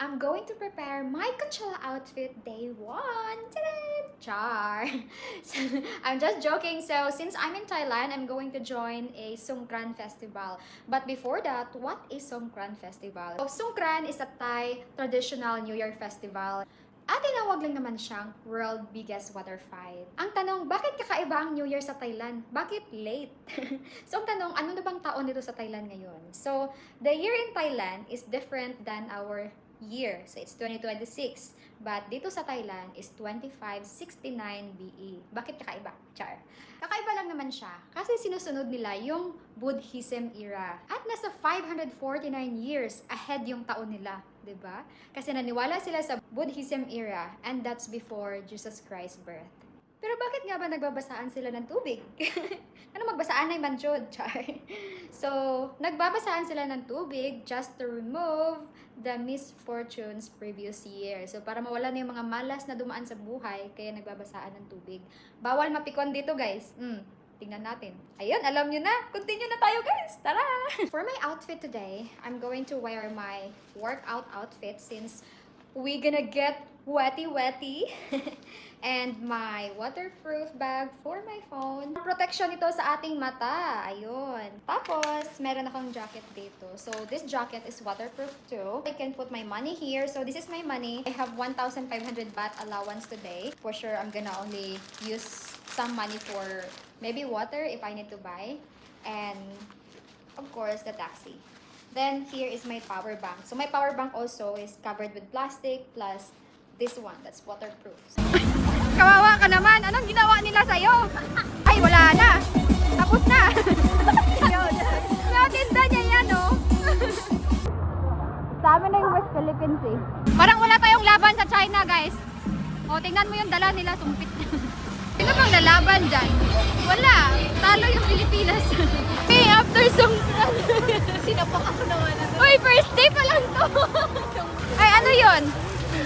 I'm going to prepare my Coachella outfit day 1. Ta-da! Char! So, I'm just joking. So, since I'm in Thailand, I'm going to join a Songkran festival. But before that, what is Songkran festival? So, Songkran is a Thai traditional New Year festival. At tinawag lang naman siyang world biggest water fight. Ang tanong, bakit kakaiba ang New Year sa Thailand? Bakit late? So ang tanong, ano na bang taon dito sa Thailand ngayon? So the year in Thailand is different than our year. So it's 2026. But dito sa Thailand is 2569 BE. Bakit kakaiba? Char. Kakaiba lang naman siya kasi sinusunod nila yung Buddhism era. At nasa 549 years ahead yung taon nila. 'Di ba? Kasi naniwala sila sa Buddhism era and that's before Jesus Christ's birth. Pero bakit nga ba nagbabasaan sila ng tubig? Ano magbasaan ay manjod, char. So, nagbabasaan sila ng tubig just to remove the misfortunes previous year. So, para mawala na yung mga malas na dumaan sa buhay, kaya nagbabasaan ng tubig. Bawal mapikon dito, guys. Tingnan natin. Ayun, alam nyo na. Continue na tayo, guys. Tara! For my outfit today, I'm going to wear my workout outfit since we gonna get wetty. And my waterproof bag for my phone. Protection ito sa ating mata. Ayun. Tapos, meron akong jacket dito. So, this jacket is waterproof too. I can put my money here. So, this is my money. I have 1,500 baht allowance today. For sure, I'm gonna only use some money for maybe water if I need to buy. And, of course, the taxi. Then, here is my power bank. So, my power bank also is covered with plastic plus this one. That's waterproof. Kawawa ka naman. Anong ginawa nila sa'yo? Ay, wala na. Tapos na. Natinda niya yan, oh. Sa amin na yung West Philippines, eh. Parang wala tayong laban sa China, guys. O, tingnan mo yung dala nila. Sumpit. Sino bang lalaban dyan? Wala. Talo yung Pilipinas. Hey, after some... Sinapak ako naman. Uy, first day pa lang to. Ay, ano yun?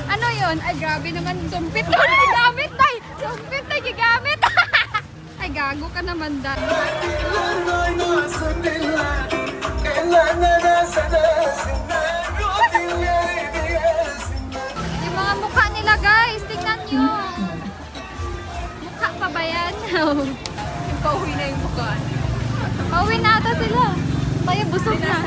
Ano yun? Ay, grabe naman. Sumpit na gigamit, tay. Sumpit na gigamit. Ay, gago ka naman, dad. Yung mga mukha nila, guys. Tingnan nyo. Mukha pa ba yan? Pauwi na yung mukha. Pauwi na ata sila. Tayo busog na.